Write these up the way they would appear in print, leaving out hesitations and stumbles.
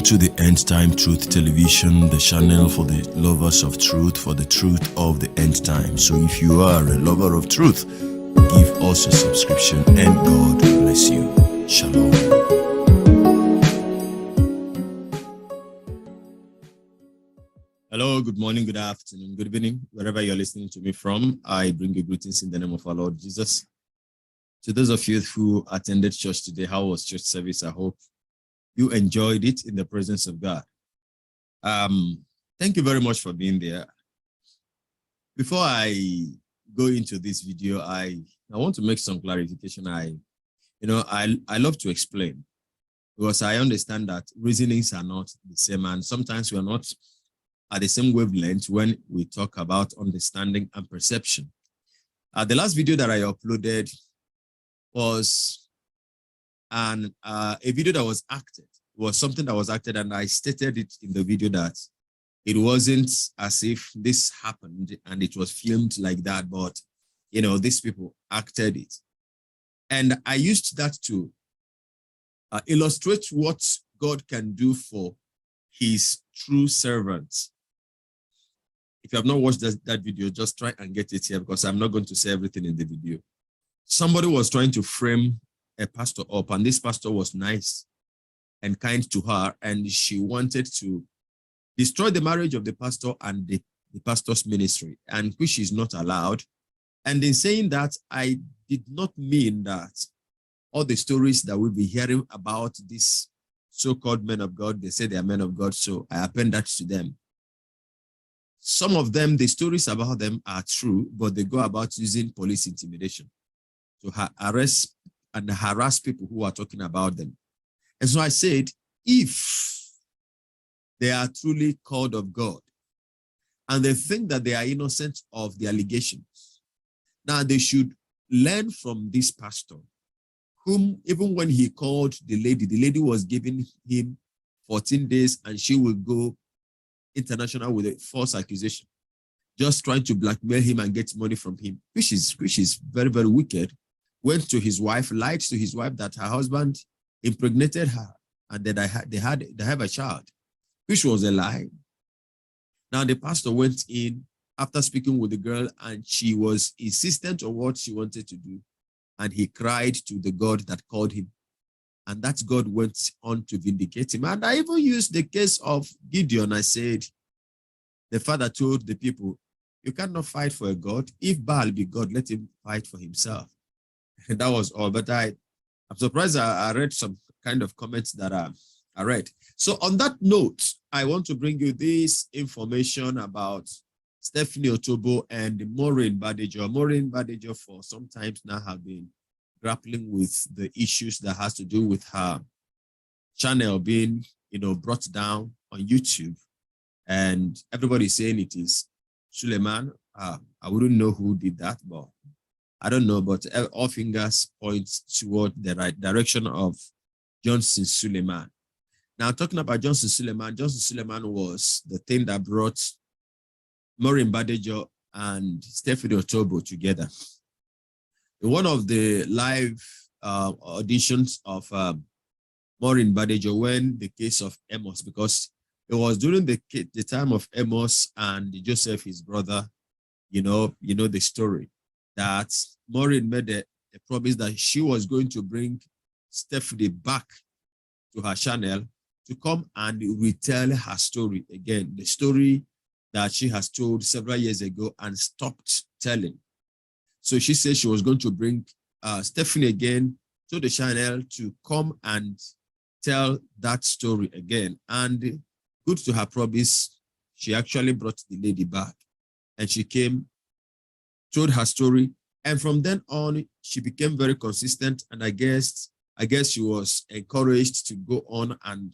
to the End Time Truth Television, the channel for the lovers of truth, for the truth of the end time. So if you are a lover of truth, give us a subscription and God bless you. Shalom. Hello, good morning, good afternoon, good evening, wherever you're listening to me from. I bring you greetings in the name of our Lord Jesus. To those of you who attended church today, how was church service? I hope you enjoyed it in the presence of God. Thank you very much for being there. Before I go into this video, I want to make some clarification. I love to explain because I understand that reasonings are not the same, and sometimes we are not at the same wavelength when we talk about understanding and perception. The last video that I uploaded was a video that was acted. It was something that was acted, and I stated it in the video that it wasn't as if this happened and it was filmed like that, but these people acted it. And I used that to illustrate what God can do for his true servants. If you have not watched that video, just try and get it here, because I'm not going to say everything in the video. Somebody was trying to frame a pastor up, and this pastor was nice and kind to her, and she wanted to destroy the marriage of the pastor and the pastor's ministry, and which is not allowed. And in saying that, I did not mean that all the stories that we'll be hearing about these so-called men of God, they say they are men of God, so I append that to them. Some of them, the stories about them are true, but they go about using police intimidation to arrest and harass people who are talking about them. And so I said, if they are truly called of God and they think that they are innocent of the allegations, now they should learn from this pastor, whom even when he called the lady was giving him 14 days and she will go international with a false accusation, just trying to blackmail him and get money from him, which is very, very wicked. Went to his wife, lied to his wife that her husband impregnated her and that they have a child, which was a lie. Now the pastor went in after speaking with the girl, and she was insistent on what she wanted to do, and he cried to the God that called him, and that God went on to vindicate him. And I even used the case of Gideon. I said, the father told the people, you cannot fight for a God. If Baal be God, let him fight for himself. And that was all. But I'm surprised I read some kind of comments that I read. So on that note, I want to bring you this information about Stephanie Otobo and Maureen Badejo. Maureen Badejo for some time now have been grappling with the issues that has to do with her channel being, brought down on YouTube. And everybody's saying it is Suleman. I wouldn't know who did that, but I don't know, but all fingers point toward the right direction of Johnson Suleman. Now, talking about Johnson Suleman was the thing that brought Maureen Badejo and Stephanie Otobo together. In one of the live auditions of Maureen Badejo, when the case of Amos, because it was during the time of Amos and Joseph, his brother, you know the story, that Maureen made a promise that she was going to bring Stephanie back to her channel to come and retell her story again, the story that she has told several years ago and stopped telling. So she said she was going to bring Stephanie again to the channel to come and tell that story again. And good to her promise, she actually brought the lady back, and she came, told her story, and from then on she became very consistent. And I guess she was encouraged to go on and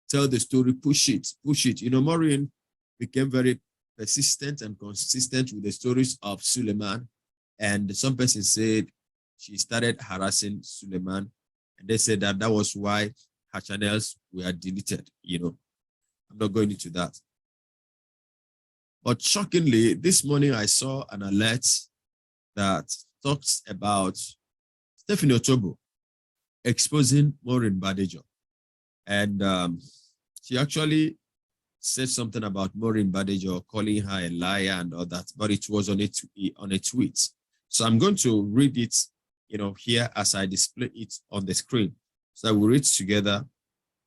tell the story, push it. Maureen became very persistent and consistent with the stories of Suleman, and some person said she started harassing Suleman, and they said that was why her channels were deleted. I'm not going into that. But shockingly, this morning I saw an alert that talks about Stephanie Otobo exposing Maureen Badejo. And She actually said something about Maureen Badejo, calling her a liar and all that, but it was on a tweet. So I'm going to read it, here as I display it on the screen. So we read together.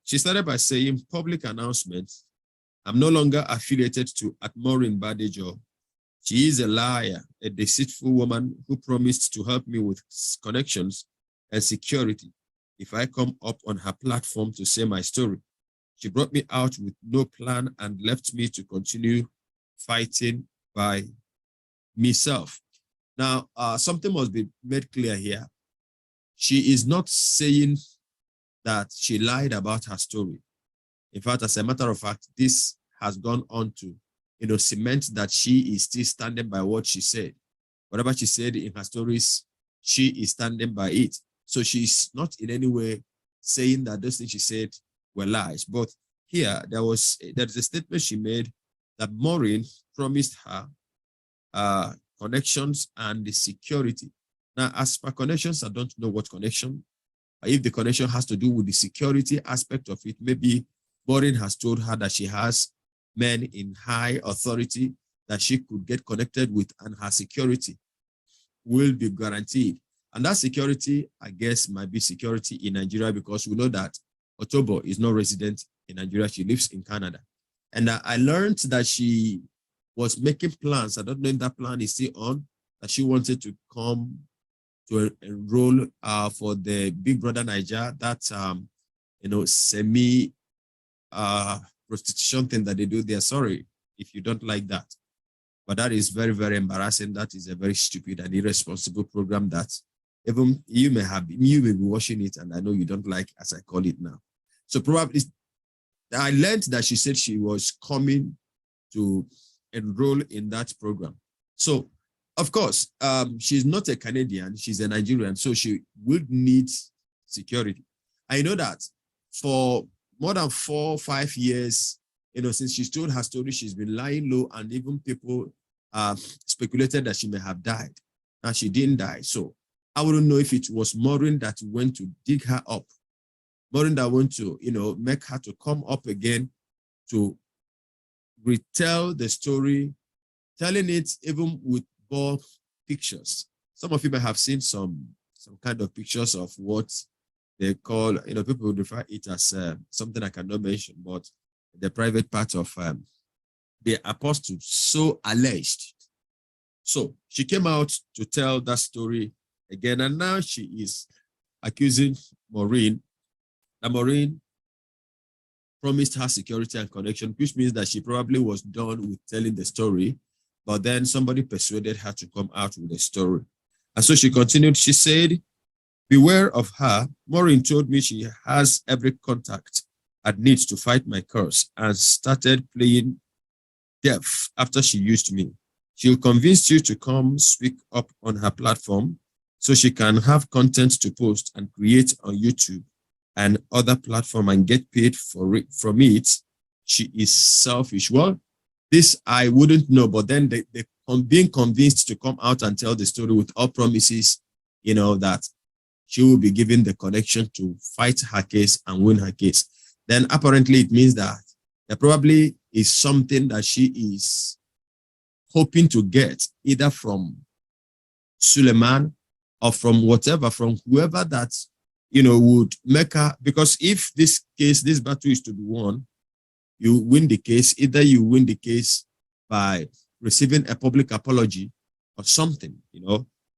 She started by saying, public announcement. I'm no longer affiliated to Maureen Badejo. She is a liar, a deceitful woman who promised to help me with connections and security if I come up on her platform to say my story. She brought me out with no plan and left me to continue fighting by myself. Now, something must be made clear here. She is not saying that she lied about her story. In fact, as a matter of fact, this has gone on to, cement that she is still standing by what she said. Whatever she said in her stories, she is standing by it. So she's not in any way saying that those things she said were lies. But here, there's a statement she made that Maureen promised her connections and the security. Now, as per connections, I don't know what connection. If the connection has to do with the security aspect of it, maybe Maureen has told her that she has men in high authority that she could get connected with, and her security will be guaranteed. And that security, I guess, might be security in Nigeria, because we know that Otobo is not resident in Nigeria. She lives in Canada. And I learned that she was making plans. I don't know if that plan is still on, that she wanted to come to enroll for the Big Brother Niger, that, semi prostitution thing that they do there. Sorry if you don't like that. But that is very, very embarrassing. That is a very stupid and irresponsible program that even you may be watching it, and I know you don't like, as I call it now. So probably I learned that she said she was coming to enroll in that program. So, of course, she's not a Canadian, she's a Nigerian, so she would need security. I know that for more than 4 or 5 years, since she told her story, she's been lying low, and even people speculated that she may have died. Now, she didn't die. So I wouldn't know if it was Maureen that went to dig her up, Maureen that went to, make her to come up again to retell the story, telling it even with more pictures. Some of you may have seen some kind of pictures of what they call, people would refer it as something I cannot mention, but the private part of the apostle, so alleged. So she came out to tell that story again, and now she is accusing Maureen, that Maureen promised her security and connection, which means that she probably was done with telling the story, but then somebody persuaded her to come out with a story. And so she continued, she said, beware of her. Maureen told me she has every contact and needs to fight my cause, and started playing deaf after she used me. She'll convince you to come speak up on her platform so she can have content to post and create on YouTube and other platform and get paid for it, from it. She is selfish. Well, this I wouldn't know, but then they being convinced to come out and tell the story with all promises, that she will be given the connection to fight her case and win her case. Then apparently it means that there probably is something that she is hoping to get, either from Suleman or from whoever that, would make her, because if this battle is to be won, you win the case, either you win the case by receiving a public apology or something,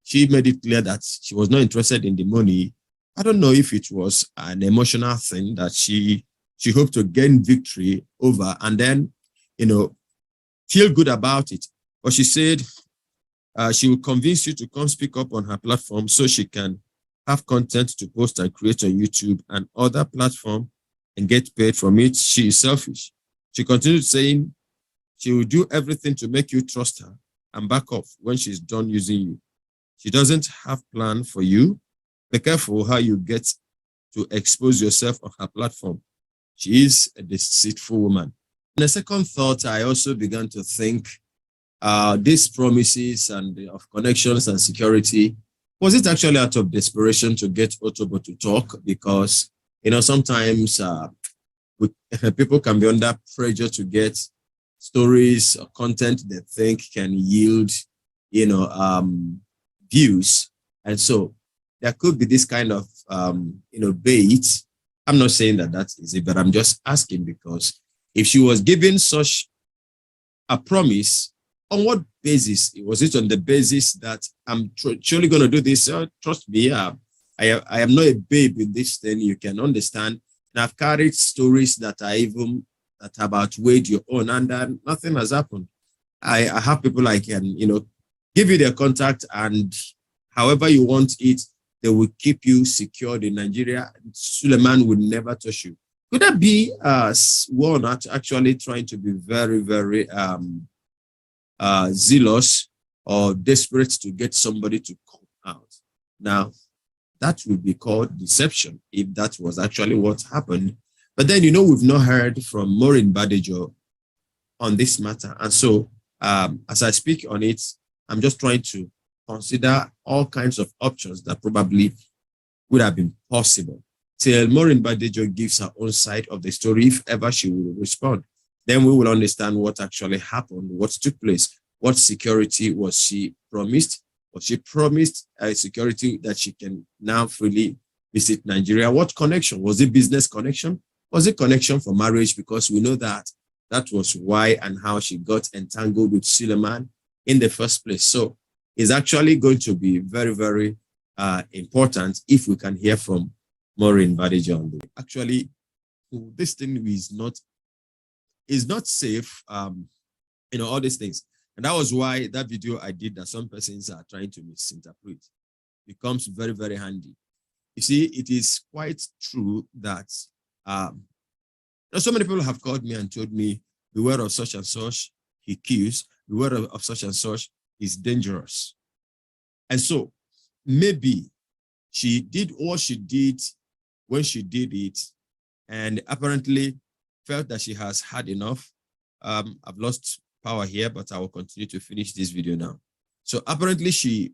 She made it clear that she was not interested in the money. I don't know if it was an emotional thing that she hoped to gain victory over and then, feel good about it. But she said she will convince you to come speak up on her platform so she can have content to post and create on YouTube and other platforms and get paid from it. She is selfish. She continued saying she will do everything to make you trust her and back off when she's done using you. She doesn't have plan for you. Be careful how you get to expose yourself on her platform. She is a deceitful woman. In a second thought, I also began to think these promises and of connections and security, was it actually out of desperation to get Otobo to talk? Because, sometimes people can be under pressure to get stories or content they think can yield, views. And so there could be this kind of, bait. I'm not saying that that is it, but I'm just asking because if she was given such a promise, on what basis? Was it on the basis that I'm surely going to do this? Trust me, I am not a babe in this thing. You can understand. And I've carried stories that have outweighed your own, and nothing has happened. I have people I can, give you their contact, and however you want it, they will keep you secured in Nigeria. Suleman will never touch you. Could that be one actually trying to be very, very zealous or desperate to get somebody to come out? Now, that would be called deception if that was actually what happened. But then, we've not heard from Maureen Badejo on this matter. And so, as I speak on it, I'm just trying to consider all kinds of options that probably would have been possible till Maureen Badejo gives her own side of the story, if ever she will respond. Then we will understand what actually happened, what took place, what security was she promised. Was she promised a security that she can now freely visit Nigeria? What connection? Was it business connection? Was it connection for marriage? Because we know that was why and how she got entangled with Suleman in the first place. So it's actually going to be very, very important if we can hear from Maureen Badejo. Actually, this thing is not safe, all these things. And that was why that video I did that some persons are trying to misinterpret becomes very, very handy. You see, it is quite true that so many people have called me and told me, beware of such and such, he kills, beware of such and such, he's dangerous. And so maybe she did what she did when she did it, and apparently felt that she has had enough. I've lost power here, but I will continue to finish this video now. So apparently she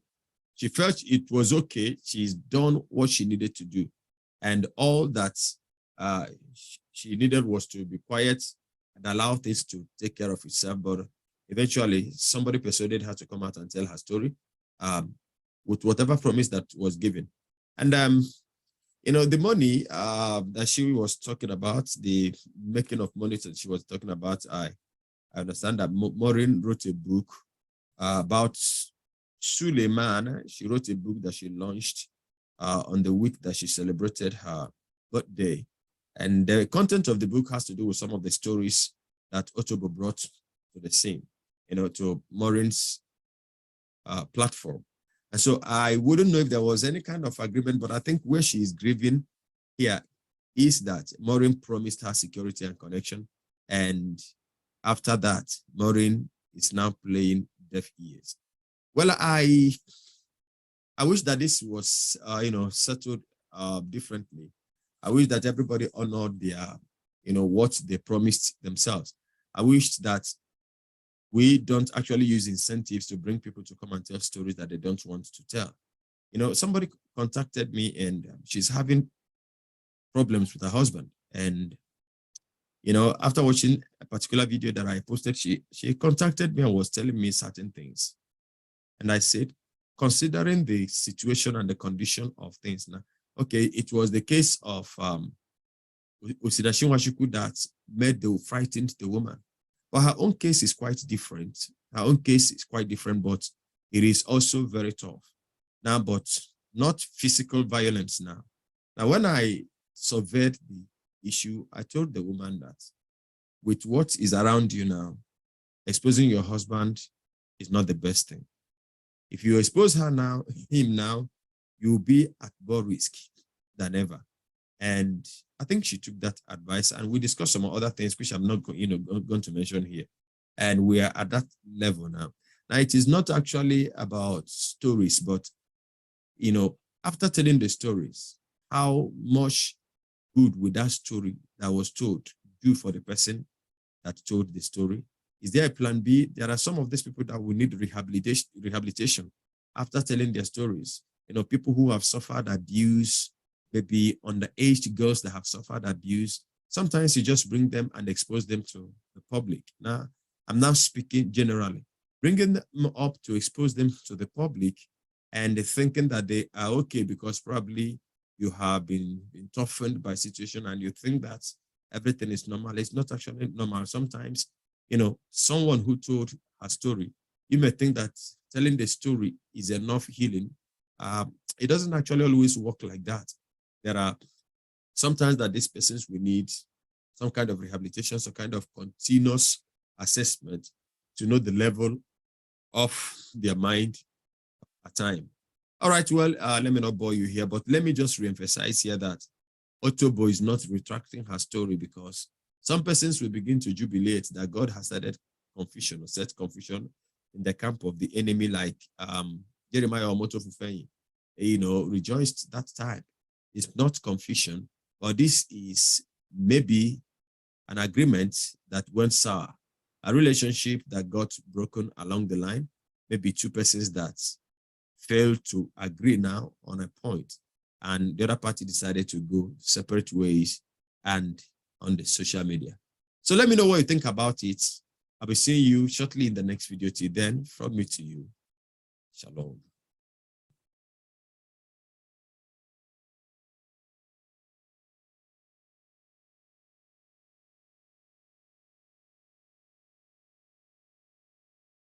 felt it was okay. She's done what she needed to do. And all that she needed was to be quiet and allow things to take care of itself. But eventually somebody persuaded her to come out and tell her story with whatever promise that was given. And the money that she was talking about, the making of money that she was talking about, I understand that Maureen wrote a book about Suleman. She wrote a book that she launched on the week that she celebrated her birthday. And the content of the book has to do with some of the stories that Otobo brought to the scene, to Maureen's platform. And so I wouldn't know if there was any kind of agreement, but I think where she is grieving here is that Maureen promised her security and connection. And after that, Maureen is now playing deaf ears. Well, I wish that this was, settled differently. I wish that everybody honored their, what they promised themselves. I wish that we don't actually use incentives to bring people to come and tell stories that they don't want to tell. Somebody contacted me and she's having problems with her husband. And, after watching a particular video that I posted, she contacted me and was telling me certain things. And I said, considering the situation and the condition of things now, okay, it was the case of Osidashin Washiku that frightened the woman. But her own case is quite different. Her own case is quite different, but it is also very tough. Now, but not physical violence now. Now, when I surveyed the issue, I told the woman that with what is around you now, exposing your husband is not the best thing. If you expose him now, you'll be at more risk than ever. And I think she took that advice, and we discussed some other things which I'm not going to mention here. And we are at that level now. Now, it is not actually about stories, but after telling the stories, how much good would that story that was told do for the person that told the story? Is there a plan B? There are some of these people that will need rehabilitation after telling their stories. People who have suffered abuse, maybe underage girls that have suffered abuse, Sometimes you just bring them and expose them to the public. Now, I'm now speaking generally. Bringing them up to expose them to the public and thinking that they are okay because probably you have been toughened by situation and you think that everything is normal. It's not actually normal. Sometimes, someone who told a story, you may think that telling the story is enough healing. It doesn't actually always work like that. There are sometimes that these persons will need some kind of rehabilitation, some kind of continuous assessment to know the level of their mind at time. All right, well, let me not bore you here, but let me just reemphasize here that Otobo is not retracting her story because some persons will begin to jubilate that God has added confusion or set confusion in the camp of the enemy, like Jeremiah Omoto Fufeyi, rejoiced that time. It's not confusion, but this is maybe an agreement that went sour, a relationship that got broken along the line, maybe two persons that failed to agree now on a point, and the other party decided to go separate ways and on the social media. So let me know what you think about it. I'll be seeing you shortly in the next video. Till then, from me to you, shalom.